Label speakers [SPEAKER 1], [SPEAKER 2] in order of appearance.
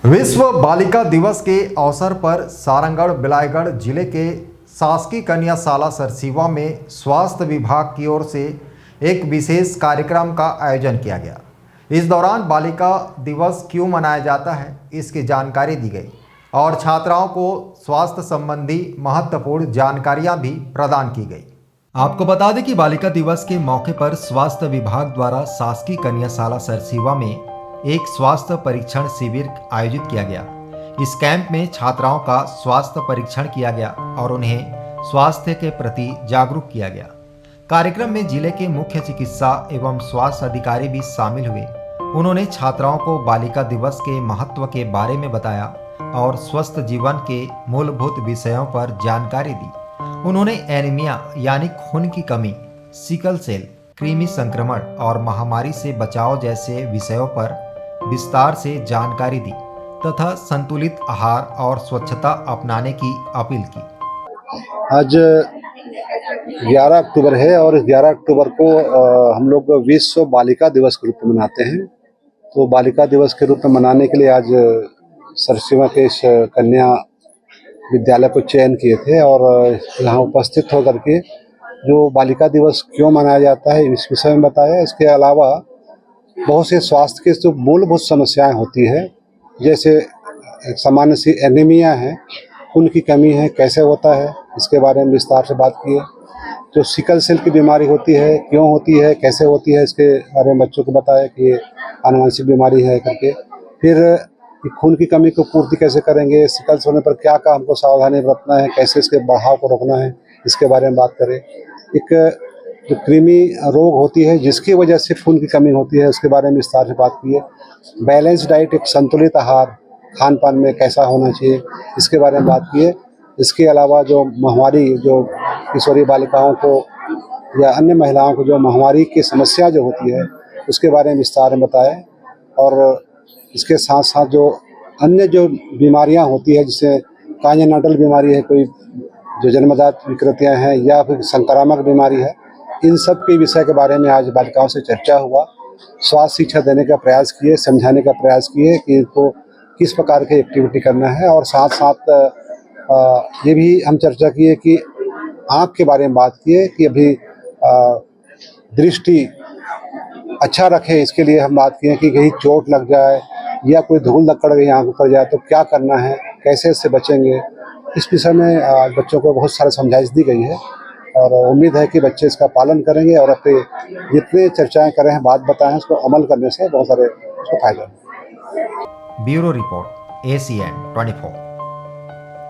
[SPEAKER 1] विश्व बालिका दिवस के अवसर पर सारंगढ़ बिलायगढ़ जिले के शासकीय कन्या शाला सरसीवा में स्वास्थ्य विभाग की ओर से एक विशेष कार्यक्रम का आयोजन किया गया। इस दौरान बालिका दिवस क्यों मनाया जाता है, इसकी जानकारी दी गई और छात्राओं को स्वास्थ्य संबंधी महत्वपूर्ण जानकारियां भी प्रदान की गई। आपको बता दें कि बालिका दिवस के मौके पर स्वास्थ्य विभाग द्वारा शासकीय कन्या शाला सरसीवा में एक स्वास्थ्य परीक्षण शिविर आयोजित किया गया। इस कैंप में छात्राओं का स्वास्थ्य परीक्षण किया गया और उन्हें स्वास्थ्य के प्रति जागरूक किया गया। कार्यक्रम में जिले के मुख्य चिकित्सा एवं स्वास्थ्य अधिकारी भी शामिल हुए। उन्होंने छात्राओं को बालिका दिवस के महत्व के बारे में बताया और स्वस्थ जीवन के मूलभूत विषयों पर जानकारी दी। उन्होंने एनीमिया यानी खून की कमी, सिकल सेल, कृमि संक्रमण और महामारी से बचाव जैसे विषयों पर विस्तार से जानकारी दी तथा संतुलित आहार और स्वच्छता अपनाने की अपील की।
[SPEAKER 2] आज 11 अक्टूबर है और 11 अक्टूबर को हम लोग विश्व बालिका दिवस के रूप में मनाते हैं। तो बालिका दिवस के रूप में मनाने के लिए आज सरसीवा के इस कन्या विद्यालय को चयन किए थे और यहाँ उपस्थित होकर के जो बालिका दिवस क्यों मनाया जाता है इस विषय में बताया। इसके अलावा बहुत से स्वास्थ्य की जो मूलभूत समस्याएं होती है, जैसे सामान्य सी एनीमिया है, खून की कमी है, कैसे होता है इसके बारे में विस्तार से बात की है। जो सिकल सेल की बीमारी होती है, क्यों होती है, कैसे होती है, इसके बारे में बच्चों को बताया कि ये आनुवंशिक बीमारी है करके। फिर खून की कमी को पूर्ति कैसे करेंगे, सिकल सेल होने पर क्या क्या हमको सावधानी बरतना है, कैसे इसके बढ़ाव को रोकना है, इसके बारे में बात करें। एक जो कृमि रोग होती है जिसकी वजह से खून की कमी होती है, उसके बारे में विस्तार से बात की है। बैलेंस डाइट, एक संतुलित आहार खान पान में कैसा होना चाहिए, इसके बारे में बात की है। इसके अलावा जो महामारी, जो किशोरी बालिकाओं को या अन्य महिलाओं को जो महामारी की समस्या जो होती है उसके बारे में विस्तार में बताया। और इसके साथ साथ जो अन्य जो बीमारियां होती है, जैसे कांजेनाइटल बीमारी है, कोई जो जन्मजात विकृतियां हैं या फिर संक्रामक बीमारी है, इन सब के विषय के बारे में आज बालिकाओं से चर्चा हुआ। स्वास्थ्य शिक्षा देने का प्रयास किए, समझाने का प्रयास किए कि इनको किस प्रकार की एक्टिविटी करना है। और साथ साथ ये भी हम चर्चा किए कि आँख के बारे में बात किए कि अभी दृष्टि अच्छा रखें, इसके लिए हम बात किए कि कहीं चोट लग जाए या कोई धूल धक्कड़ गई आँख पर जाए तो क्या करना है, कैसे इससे बचेंगे। इस विषय में बच्चों को बहुत सारा समझाइश दी गई है और उम्मीद है कि बच्चे इसका पालन करेंगे और अपने जितने चर्चाएं करें हैं, बात बताएं, उसको अमल करने से बहुत सारे उसको फायदा है।
[SPEAKER 1] Bureau report ACN 24।